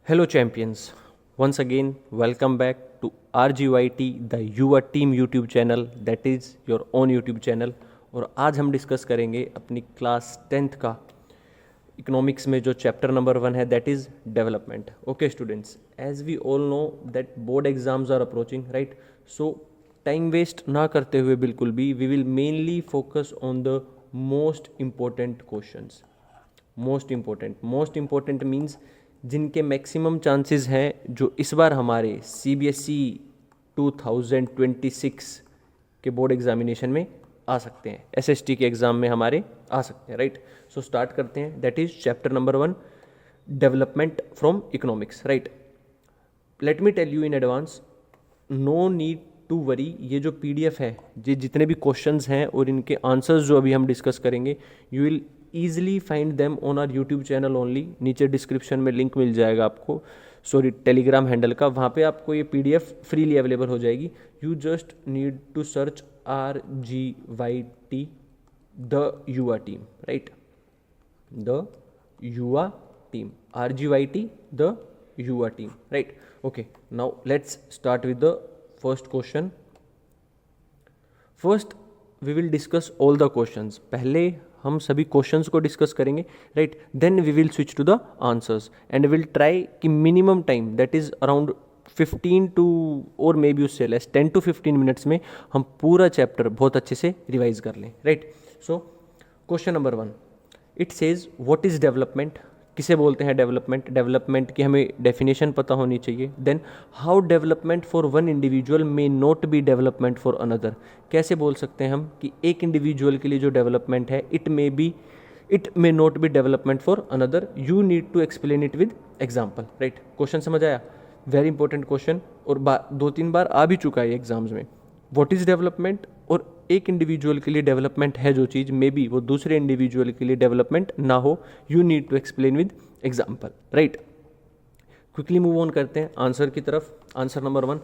Hello champions, once again welcome back to RGYT the युवा team YouTube channel that is your own YouTube channel. और आज हम discuss करेंगे अपनी class 10th का इकोनॉमिक्स में जो चैप्टर नंबर 1 है that is development. Okay students, as we all know that board exams are approaching right, so time waste ना करते हुए बिल्कुल भी we will mainly focus on the most important questions. Most important means जिनके maximum chances हैं जो इस बार हमारे CBSE 2026 के बोर्ड एग्जामिनेशन में आ सकते हैं, SST के एग्ज़ाम में हमारे आ सकते हैं राइट। सो स्टार्ट करते हैं, that is chapter number 1 development from economics right. Let me tell you in advance, no need to worry, ये जो PDF है, ये जितने भी क्वेश्चंस हैं और इनके आंसर्स जो अभी हम डिस्कस करेंगे, you will easily find them on our YouTube channel only. नीचे डिस्क्रिप्शन में लिंक मिल जाएगा आपको, सॉरी टेलीग्राम हैंडल का, वहाँ पे आपको ये PDF फ्रीली अवेलेबल हो जाएगी। You just need to search RGYT the Yuva team right, the Yuva team, RGYT the Yuva team right. Okay, now let's start with the first question. First we will discuss all the questions, पहले हम सभी questions को discuss करेंगे right, then we will switch to the answers and will try कि minimum time that is around 15 to or may be उससे less 10 to 15 minutes में हम पूरा चैप्टर बहुत अच्छे से रिवाइज कर लें right. So question number 1, it says what is development, किसे बोलते हैं डेवलपमेंट, डेवलपमेंट की हमें डेफिनेशन पता होनी चाहिए। Then how development for one individual may not be development for another, कैसे बोल सकते हैं हम कि एक इंडिविजुअल के लिए जो डेवलपमेंट है it may not be development for another, you need to explain it with example right. Question समझ आया, वेरी इंपॉर्टेंट क्वेश्चन और 2-3 बार आ भी चुका है एग्जाम्स में। व्हाट इज डेवलपमेंट, और एक इंडिविजुअल के लिए डेवलपमेंट है जो चीज़, मे बी वो दूसरे इंडिविजुअल के लिए डेवलपमेंट ना हो, you need to explain with example right. Quickly move on करते हैं आंसर की तरफ। Answer number 1,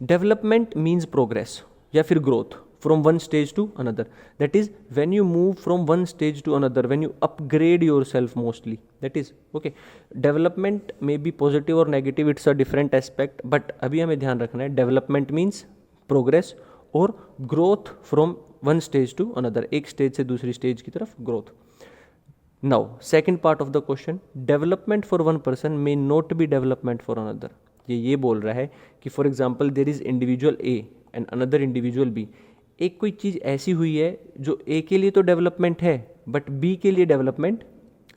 development means progress या फिर growth from one stage to another, that is when you move from one stage to another, when you upgrade yourself mostly, that is okay. Development may be positive or negative, it's a different aspect, but अभी हमें ध्यान रखना है development means progress और growth from one stage to another, एक stage से दूसरी stage की तरफ growth. Now second part of the question, development for one person may not be development for another, ये बोल रहा है कि for example there is individual A and another individual B, एक कोई चीज़ ऐसी हुई है जो A के लिए तो डेवलपमेंट है बट B के लिए डेवलपमेंट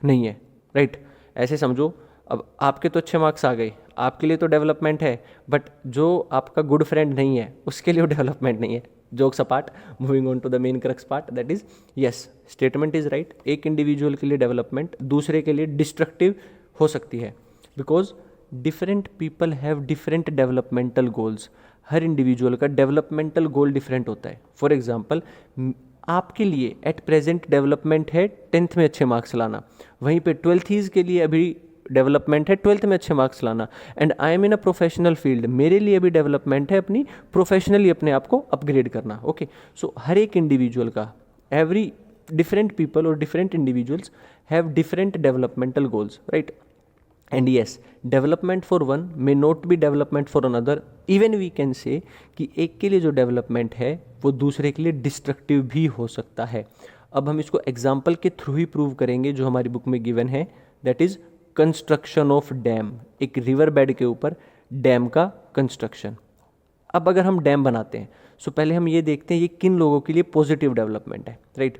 नहीं है राइट। ऐसे समझो, अब आपके तो अच्छे मार्क्स आ गए, आपके लिए तो डेवलपमेंट है, बट जो आपका गुड फ्रेंड नहीं है उसके लिए डेवलपमेंट नहीं है। Jokes apart, moving on to the main crux part, that is yes, statement is right, एक इंडिविजुअल के लिए डेवलपमेंट दूसरे के लिए डिस्ट्रक्टिव हो सकती है, because different people have different developmental goals. Her individual का डेवलपमेंटल गोल डिफरेंट होता है। फॉर एग्जाम्पल, आपके लिए एट प्रेजेंट डेवलपमेंट है 10th में अच्छे मार्क्स लाना, वहीं पे 12th के लिए अभी डेवलपमेंट है 12th में अच्छे मार्क्स लाना, and I am in a professional field, मेरे लिए अभी डेवलपमेंट है अपनी प्रोफेशनली अपने आप को अपग्रेड करना। ओके, सो हर एक इंडिविजुअल का, एवरी डिफरेंट पीपल और different individuals have different developmental goals right. And yes, development for one may not be development for another, even we can say कि एक के लिए जो डेवलपमेंट है वो दूसरे के लिए डिस्ट्रक्टिव भी हो सकता है। अब हम इसको एग्जाम्पल के थ्रू ही प्रूव करेंगे जो हमारी बुक में गिवन है, that is construction of dam, एक रिवर बेड के ऊपर डैम का कंस्ट्रक्शन। अब अगर हम डैम बनाते हैं सो पहले हम ये देखते हैं ये किन लोगों के लिए पॉजिटिव डेवलपमेंट है राइट।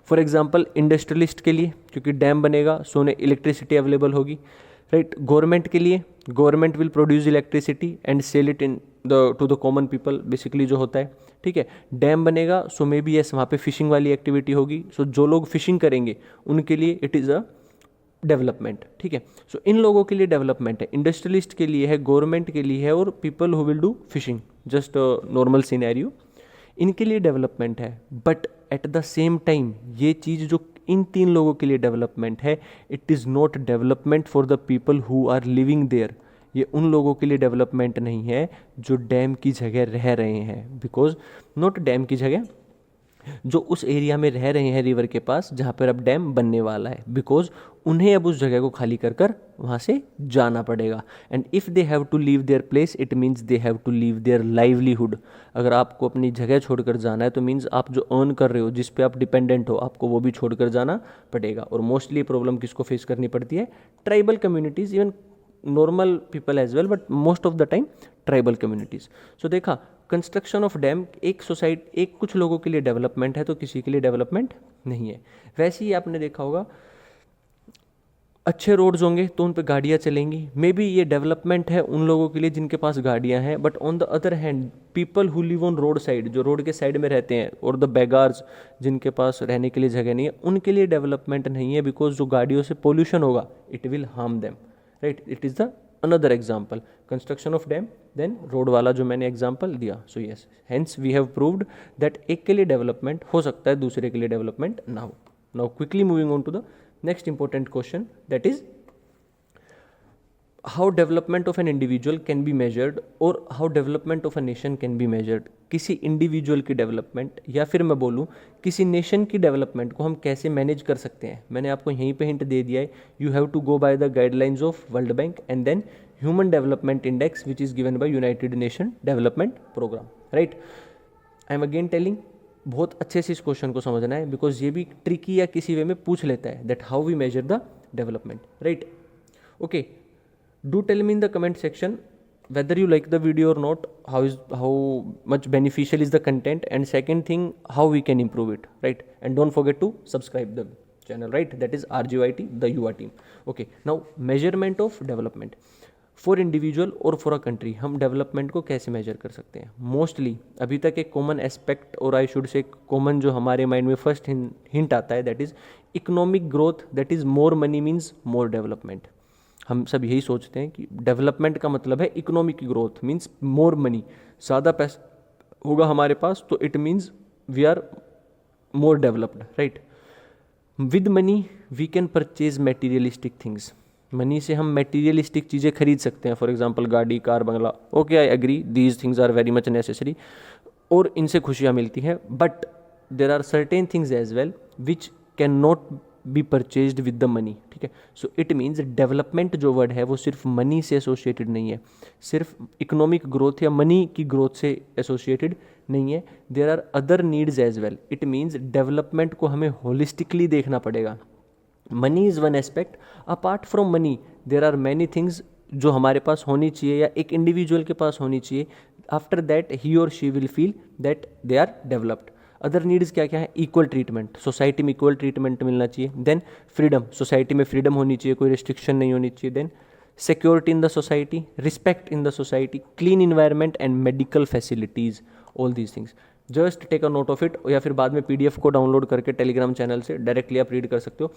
फॉर एग्जाम्पल इंडस्ट्रियलिस्ट के लिए, क्योंकि डैम बनेगा सो उन्हें इलेक्ट्रिसिटी अवेलेबल होगी राइट। गवर्नमेंट के लिए, government will produce electricity and sell it into the common people, basically जो होता है ठीक है। डैम बनेगा सो मे बी यस, वहाँ पे फिशिंग वाली एक्टिविटी होगी, सो जो लोग फिशिंग करेंगे उनके लिए इट इज़ अ डेवलपमेंट ठीक है। सो इन लोगों के लिए डेवलपमेंट है, इंडस्ट्रियलिस्ट के लिए है, गवर्नमेंट के लिए है, और people who will do fishing, just normal scenario, इनके लिए डेवलपमेंट है। But at the same time ये चीज़ जो इन 3 लोगों के लिए डेवलपमेंट है, it is not development for the people who are living there, ये उन लोगों के लिए डेवलपमेंट नहीं है जो डैम की जगह रह रहे हैं, बिकॉज नॉट डैम की जगह, जो उस एरिया में रह रहे हैं रिवर के पास जहाँ पर अब डैम बनने वाला है, बिकॉज उन्हें अब उस जगह को खाली कर कर वहाँ से जाना पड़ेगा। And if they have to leave their place it means they have to leave their livelihood. अगर आपको अपनी जगह छोड़कर जाना है तो मीन्स आप जो अर्न कर रहे हो, जिस पे आप डिपेंडेंट हो, आपको वो भी छोड़कर जाना पड़ेगा। और मोस्टली प्रॉब्लम किसको फेस करनी पड़ती है? Tribal communities, even normal people as well, but most of the time tribal communities. So देखा, कंस्ट्रक्शन ऑफ डैम एक सोसाइटी, एक कुछ लोगों के लिए डेवलपमेंट है तो किसी के लिए डेवलपमेंट नहीं है। वैसे ही आपने देखा होगा, अच्छे रोड्स होंगे तो उन पे गाड़ियाँ चलेंगी, मे बी ये डेवलपमेंट है उन लोगों के लिए जिनके पास गाड़ियाँ हैं। But on the other hand people who live on road side, जो रोड के साइड में रहते हैं, और द बेगार्स जिनके पास रहने के लिए जगह नहीं है, उनके लिए डेवलपमेंट नहीं है। बिकॉज जो गाड़ियों से पोल्यूशन होगा it will harm them, right. It is the another example, construction of dam, then road वाला जो मैंने एग्जाम्पल दिया। So yes, hence we have proved that एक के लिए डेवलपमेंट हो सकता है, दूसरे के लिए डेवलपमेंट ना हो। Now quickly moving on to the next important question, that is how development of an individual can be measured or how development of a nation can be measured। किसी इंडिविजुअल की डेवलपमेंट या फिर मैं बोलूँ किसी nation की development को हम कैसे मैनेज कर सकते हैं। मैंने आपको यहीं पे हिंट दे दिया है, you have to go by the guidelines of World Bank and then human development index which is given by United Nation development programme, right. I am again telling, बहुत अच्छे से इस क्वेश्चन को समझना है, बिकॉज ये भी ट्रिकी या किसी वे में पूछ लेता है that how we measure the development, right. Okay, do tell me in the comment section whether you like the video or not, how much beneficial is the content, and second thing, how we can improve it, right? And don't forget to subscribe the channel, right? That is RGYT, the UA team. Okay, now measurement of development for individual और for a country, हम development को कैसे major कर सकते हैं। Mostly अभी तक एक कॉमन एस्पेक्ट, और आई शुड से कॉमन जो हमारे माइंड में फर्स्ट हिंट आता है, that is economic growth, that is more money means more development. हम सब यही सोचते हैं कि डेवलपमेंट का मतलब है economic growth means more money, ज़्यादा पैसा होगा हमारे पास तो it means we are more developed, right. With money we can purchase materialistic things, money से हम मटेरियलिस्टिक चीज़ें खरीद सकते हैं, फॉर एग्जांपल गाड़ी, कार, बंगला। Okay, I agree, these things are very much necessary और इनसे खुशियाँ मिलती हैं, but there are certain things as well which can not be purchased with the money, ठीक है। सो इट मीन्स डेवलपमेंट जो वर्ड है वो सिर्फ मनी से एसोसिएटेड नहीं है, सिर्फ इकोनॉमिक ग्रोथ या मनी की ग्रोथ से एसोसिएटेड नहीं है। There are other needs as well. It means development को हमें होलिस्टिकली देखना पड़ेगा। Money is one aspect, apart from money there are many things जो हमारे पास होनी चाहिए या एक इंडिविजुअल के पास होनी चाहिए। आफ्टर दैट ही और she will feel that they are developed. Other needs क्या क्या है? इक्वल ट्रीटमेंट, सोसाइटी में इक्वल ट्रीटमेंट मिलना चाहिए। देन फ्रीडम, सोसाइटी में फ्रीडम होनी चाहिए, कोई रिस्ट्रिक्शन नहीं होनी चाहिए। Then security in the society, respect in the society, clean environment and medical facilities, all these things. Just take a note of it, या फिर बाद में PDF को डाउनलोड करके टेलीग्राम चैनल से डायरेक्टली आप रीड कर सकते हो।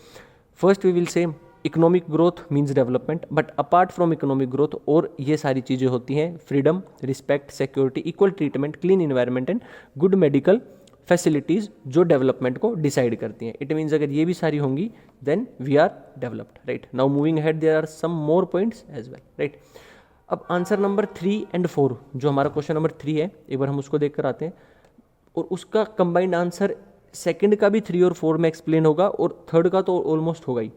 First we will say economic growth means development, but apart from economic growth और ये सारी चीज़ें होती हैं, freedom, respect, security, equal treatment, clean environment and good medical facilities जो डेवलपमेंट को डिसाइड करती हैं। इट मीन्स अगर ये भी सारी होंगी then we are developed, right. Now moving ahead there are some more points as well, right. अब आंसर नंबर 3 और 4, जो हमारा क्वेश्चन नंबर 3 है, एक बार हम उसको देख कर आते हैं, और उसका कंबाइंड आंसर सेकंड का भी 3 और 4 में एक्सप्लेन होगा और थर्ड का तो ऑलमोस्ट होगा ही।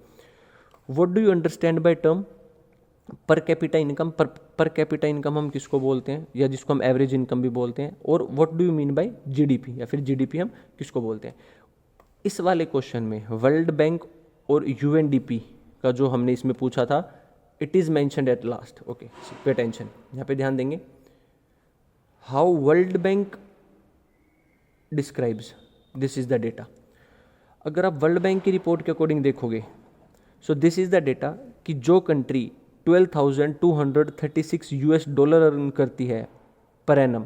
What do you understand by term per capita income? Per capita income हम किसको बोलते हैं, या जिसको हम एवरेज इनकम भी बोलते हैं, और what do you mean by GDP, या फिर GDP हम किसको बोलते हैं? इस वाले क्वेश्चन में वर्ल्ड बैंक और UNDP का जो हमने इसमें पूछा था, it is mentioned at last. Okay, pay attention, यहाँ पे ध्यान देंगे। How world bank describes this is the data. अगर आप वर्ल्ड बैंक की रिपोर्ट के अकॉर्डिंग देखोगे, so this is the data कि जो कंट्री $12,236 US अर्न करती है per annum,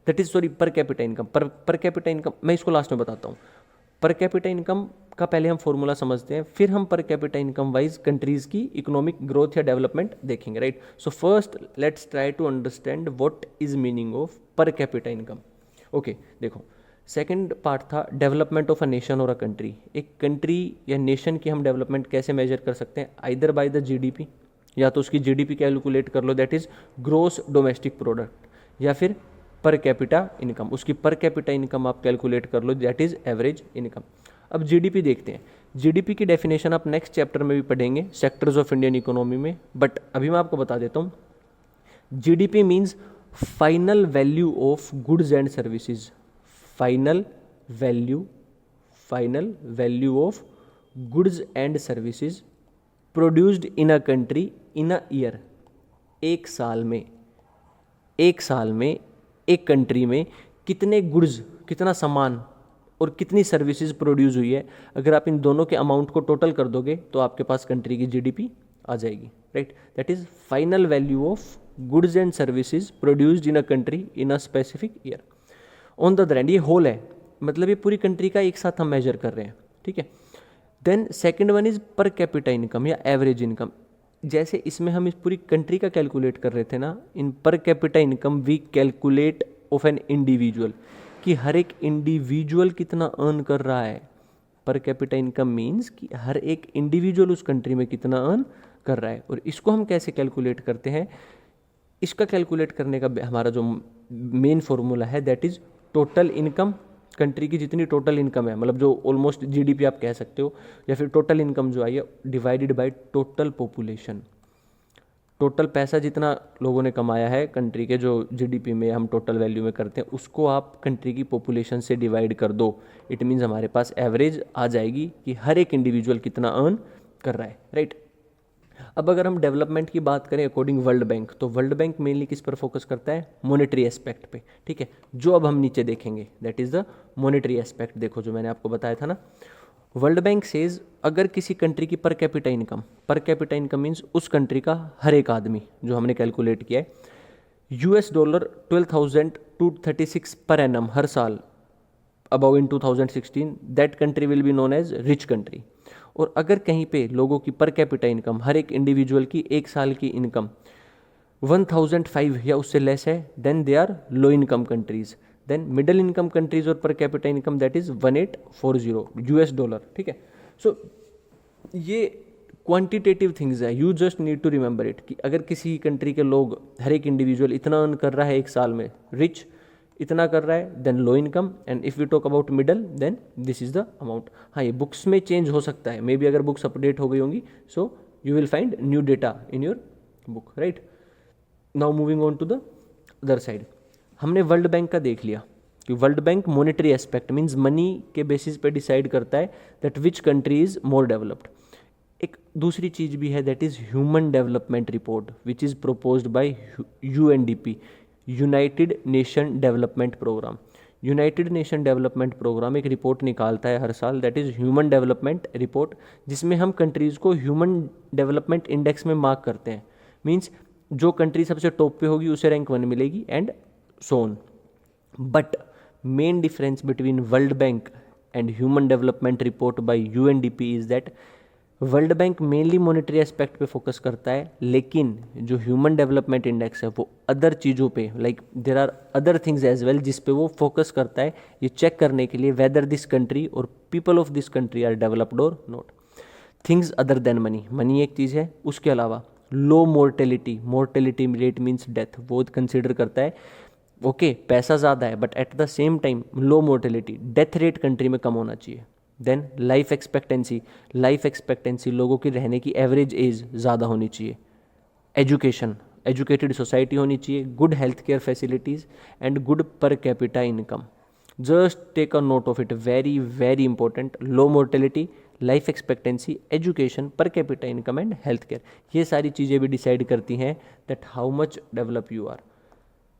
that is sorry पर capita income, per capita income मैं इसको लास्ट में बताता हूँ। पर कैपिटा इनकम का पहले हम फॉर्मूला समझते हैं, फिर हम per capita income wise countries की इकोनॉमिक ग्रोथ या डेवलपमेंट देखेंगे, right. So first let's try to understand what is meaning of per capita income. Okay, देखो, सेकेंड पार्ट था डेवलपमेंट ऑफ अ नेशन और अ कंट्री। एक country या nation की हम डेवलपमेंट कैसे मेजर कर सकते हैं? आइदर बाय द GDP, या तो उसकी GDP कैलकुलेट कर लो, that is gross domestic product, या फिर पर कैपिटा इनकम, उसकी पर कैपिटा इनकम आप कैलकुलेट कर लो, दैट इज़ एवरेज इनकम। अब जीडीपी देखते हैं। जीडीपी की डेफिनेशन आप नेक्स्ट चैप्टर में भी पढ़ेंगे, सेक्टर्स ऑफ इंडियन इकोनॉमी में, बट अभी मैं आपको बता देता हूँ। GDP means final value of goods and services, final value of goods and services produced in a country in a year. एक साल में एक कंट्री में कितने गुड्स, कितना सामान और कितनी सर्विसेज प्रोड्यूस हुई है, अगर आप इन दोनों के अमाउंट को टोटल कर दोगे तो आपके पास कंट्री की जीडीपी आ जाएगी, right. That is final value of goods and services produced in a country in a specific year. On the other hand ये होल है, मतलब ये पूरी कंट्री का एक साथ हम मेजर कर रहे हैं, ठीक है। Then second one is per capita income या एवरेज इनकम। जैसे इसमें हम इस पूरी कंट्री का कैलकुलेट कर रहे थे ना, in per capita income we calculate of an individual, कि हर एक इंडिविजुअल कितना अर्न कर रहा है। पर कैपिटा इनकम मीन्स कि हर एक इंडिविजुअल उस कंट्री में कितना अर्न कर रहा है। और इसको हम कैसे कैलकुलेट करते हैं, इसका कैलकुलेट करने का हमारा जो मेन फॉर्मूला है that is total income. Country की जितनी टोटल इनकम है, मतलब जो ऑलमोस्ट जीडीपी आप कह सकते हो, या फिर टोटल इनकम जो आई है divided by total population. Total पैसा जितना लोगों ने कमाया है कंट्री के, जो जीडीपी में हम टोटल वैल्यू में करते हैं, उसको आप कंट्री की पॉपुलेशन से डिवाइड कर दो। इट मीन्स हमारे पास एवरेज आ जाएगी कि हर एक इंडिविजुअल कितना अर्न कर रहा है, राइट। अब अगर हम डेवलपमेंट की बात करें अकॉर्डिंग वर्ल्ड बैंक, तो वर्ल्ड बैंक मेनली किस पर फोकस करता है, मॉनेटरी एस्पेक्ट पे, ठीक है। जो अब हम नीचे देखेंगे that is the monetary aspect. देखो जो मैंने आपको बताया था ना, वर्ल्ड बैंक सेज अगर किसी कंट्री की पर कैपिटा इनकम मीन्स उस कंट्री का हर एक आदमी, जो हमने कैलकुलेट किया है, $12,236 पर एनम हर साल about in 2016, that country will be known as rich country. और अगर कहीं पे लोगों की पर कैपिटा इनकम, हर एक इंडिविजुअल की एक साल की इनकम 1005 या उससे लेस है, then they are low income countries. Then middle income countries और per capita income that is 1840 $, ठीक है। सो ये क्वांटिटेटिव थिंग्स है, you just need to remember it, कि अगर किसी कंट्री के लोग, हर एक इंडिविजुअल इतना अर्न कर रहा है एक साल में, रिच इतना कर रहा है, then low income, and if you talk about middle then this is the amount. हाँ, ये बुक्स में चेंज हो सकता है, मे बी अगर बुक्स अपडेट हो गई होंगी, so you will find new data in your book, right. Now moving on to the other side, हमने वर्ल्ड बैंक का देख लिया कि World Bank monetary aspect means money के बेसिस पे डिसाइड करता है that which country is more developed. एक दूसरी चीज भी है that is human development report which is proposed by UNDP, United Nation development programme. United Nation development programme एक रिपोर्ट निकालता है हर साल that is human development report, जिसमें हम कंट्रीज़ को ह्यूमन डेवलपमेंट इंडेक्स में मार्क करते हैं। मीन्स जो कंट्री सबसे टॉप पे होगी उसे रैंक 1 मिलेगी and so on. But main difference between world Bank and human development report by UNDP is that world bank mainly monetary aspect पे फोकस करता है, लेकिन जो ह्यूमन डेवलपमेंट इंडेक्स है वो अदर चीज़ों पे, like there are other things as well, जिस पे वो फोकस करता है ये चेक करने के लिए whether this country or people of this country are developed or not. Things other than money, money एक चीज़ है, उसके अलावा low mortality rate means death, वो कंसिडर करता है। ओके, पैसा ज़्यादा है but at the same time low mortality, death rate country में कम होना चाहिए। देन लाइफ एक्सपेक्टेंसी लोगों की रहने की एवरेज एज ज़्यादा होनी चाहिए। एजुकेटेड सोसाइटी होनी चाहिए, good health care facilities and good per capita income. Just take a note of it, very very important. Low mortality, life expectancy, education, per capita income and health care, ये सारी चीज़ें भी decide करती हैं that how much develop you are.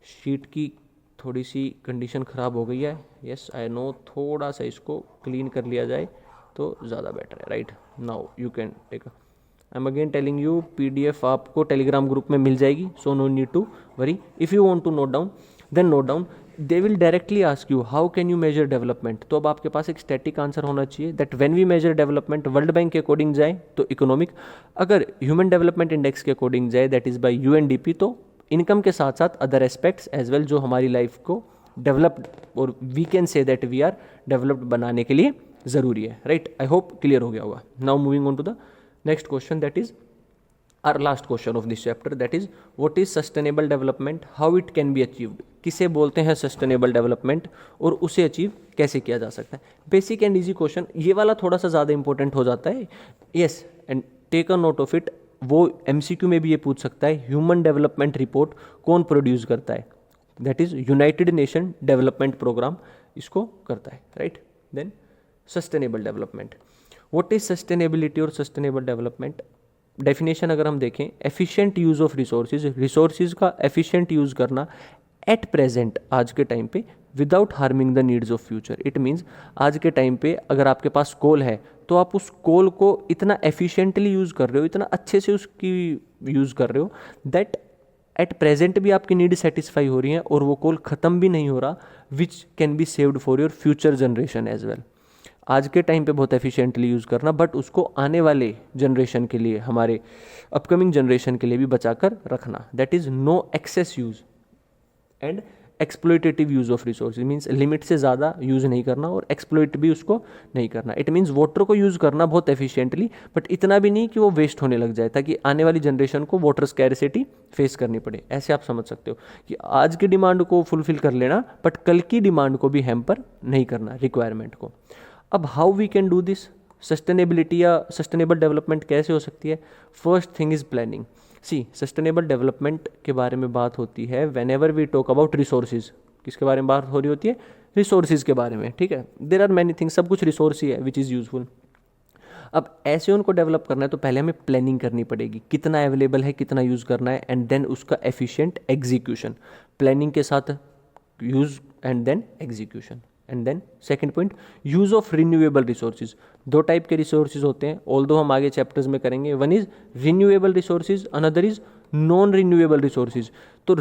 Sheet की थोड़ी सी condition ख़राब हो गई है, यस आई नो, थोड़ा सा इसको क्लीन कर लिया जाए तो ज़्यादा बेटर है, right. Now you can take, I am again telling you, PDF आपको टेलीग्राम ग्रुप में मिल जाएगी, so no need to worry. If you want to note down then note down, they will directly ask you how can you measure development. तो अब आपके पास एक static answer होना चाहिए that when we measure development, World Bank के according जाए तो इकोनॉमिक, अगर ह्यूमन डेवलपमेंट इंडेक्स के अकॉर्डिंग जाए दैट इज़ बाय UNDP, तो इनकम के साथ साथ अदर एस्पेक्ट्स एज वेल जो हमारी लाइफ को डेवलप्ड और we can say that we are developed बनाने के लिए ज़रूरी है, राइट। आई होप क्लियर हो गया होगा। Now moving on to the next question that is our last question of this chapter, that is what is sustainable development, how it can be achieved. किसे बोलते हैं सस्टेनेबल डेवलपमेंट और उसे achieve कैसे किया जा सकता है. Basic and easy question. ये वाला थोड़ा सा ज़्यादा इंपॉर्टेंट हो जाता है. Yes, and take a note of it. वो एमसीक्यू में भी ये पूछ सकता है, ह्यूमन डेवलपमेंट रिपोर्ट कौन प्रोड्यूस करता है. That is United Nation development programme इसको करता है, right. Then sustainable development. What is sustainability और सस्टेनेबल डेवलपमेंट. डेफिनेशन अगर हम देखें, एफिशिएंट यूज़ ऑफ रिसोर्सेज का एफिशिएंट यूज़ करना एट प्रेजेंट, आज के टाइम पे, without harming the needs of future. It means आज के टाइम पे अगर आपके पास कोल है तो आप उस कोल को इतना एफिशिएंटली यूज़ कर रहे हो, इतना अच्छे से उसकी यूज़ कर रहे हो दैट एट प्रेजेंट भी आपकी नीड सेटिस्फाई हो रही हैं और वो कोल ख़त्म भी नहीं हो रहा, which can be saved for your future generation as well. आज के टाइम पे बहुत एफिशिएंटली यूज़ करना, बट उसको आने वाले जनरेशन के लिए, हमारे अपकमिंग जनरेशन के लिए भी बचा कर रखना. That is no excess use and exploitative use of resource. Means limit से ज़्यादा यूज़ नहीं करना और एक्सप्लोइट भी उसको नहीं करना. इट मीन्स वाटर को यूज़ करना बहुत एफिशिएंटली, बट इतना भी नहीं कि वो वेस्ट होने लग जाए, ताकि आने वाली जनरेशन को वाटर स्कैरसिटी फेस करनी पड़े. ऐसे आप समझ सकते हो कि आज की डिमांड को फुलफिल कर लेना, बट कल की डिमांड को भी हैम्पर नहीं करना, रिक्वायरमेंट को. अब how we can do this. Sustainability या सस्टेनेबल डेवलपमेंट कैसे हो सकती है. First thing is planning. See, sustainable development के बारे में बात होती है whenever we talk about resources. किसके बारे में बात हो रही होती है. रिसोर्सेज के बारे में, ठीक है. देर आर मैनी थिंग्स, सब कुछ रिसोर्स ही है विच इज़ यूजफुल. अब ऐसे उनको डेवलप करना है तो पहले हमें प्लानिंग करनी पड़ेगी, कितना अवेलेबल है, कितना यूज़ करना है, एंड देन उसका एफिशिएंट एग्जीक्यूशन. प्लानिंग के साथ use and then execution. And then second point, use of renewable resources. दो टाइप के रिसोर्सेज होते हैं, ऑल्दो हम आगे चैप्टर्स में करेंगे. One is renewable resources, another is non renewable resources. तो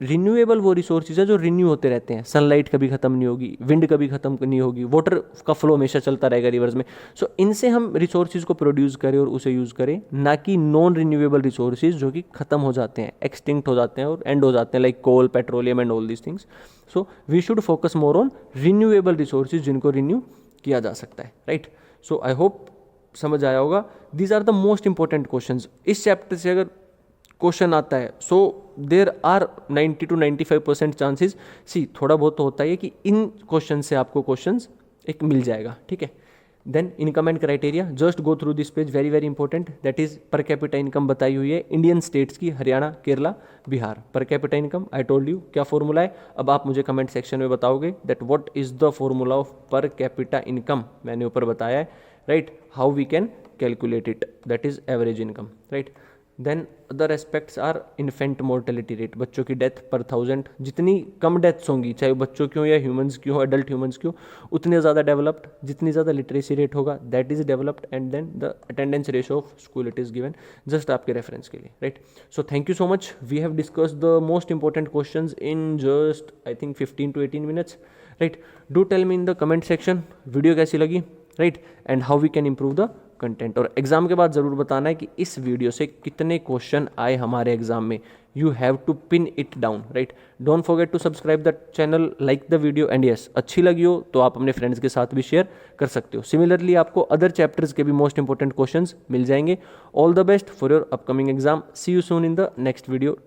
रिन्यूएबल वो रिसोर्सेज है जो रिन्यू होते रहते हैं. सनलाइट कभी ख़त्म नहीं होगी, विंड कभी ख़त्म नहीं होगी, वाटर का फ्लो हमेशा चलता रहेगा रिवर्स में. सो इनसे हम रिसोर्सेज को प्रोड्यूस करें और उसे यूज़ करें, ना कि नॉन रिन्यूएबल रिसोर्सेज जो कि ख़त्म हो जाते हैं, एक्सटिंक्ट हो जाते हैं और एंड हो जाते हैं, like coal, petroleum and all these things. So we should focus more on renewable resources जिनको रिन्यू किया जा सकता है, राइट. सो आई होप समझ आया होगा. These are the most important questions. इस चैप्टर से अगर क्वेश्चन आता है, so there are 90 to 95% chances. See, थोड़ा बहुत तो होता है कि इन क्वेश्चन से आपको क्वेश्चंस एक मिल जाएगा, ठीक है. Then income and criteria, just go through this page, very very important. That is per capita income बताई हुई है इंडियन स्टेट्स की, Haryana, Kerala, Bihar. Per capita income I told you क्या फॉर्मूला है. अब आप मुझे कमेंट सेक्शन में बताओगे that what is the formula of per capita income. मैंने ऊपर बताया है, right. How we can calculate it, that is average income, right. Then other aspects are infant mortality rate, बच्चों की डेथ पर 1000. जितनी कम डेथ्स होंगी, चाहे वो बच्चों की हो या ह्यूमंस की हो, एडल्ट ह्यूमंस की हो, उतने ज़्यादा डेवलप्ड. जितनी ज़्यादा लिटरेसी रेट होगा that is developed. And then the attendance ratio of school, it is given just आपके रेफरेंस के लिए, right. So thank you so much. We have discuss the most important question in just I think 15 to 18 minutes, right. Do tell me in the comment section video कैसी लगी, right, and how we can improve the content. और exam के बाद ज़रूर बताना है कि इस वीडियो से कितने क्वेश्चन आए हमारे एग्जाम में. You have to pin it down, right. Don't forget to subscribe the channel, like the video, and yes, अच्छी लगी हो तो आप अपने फ्रेंड्स के साथ भी शेयर कर सकते हो. सिमिलरली आपको अदर चैप्टर्स के भी मोस्ट इंपॉर्टेंट क्वेश्चंस मिल जाएंगे. All the best for your upcoming exam. See you soon in the next video.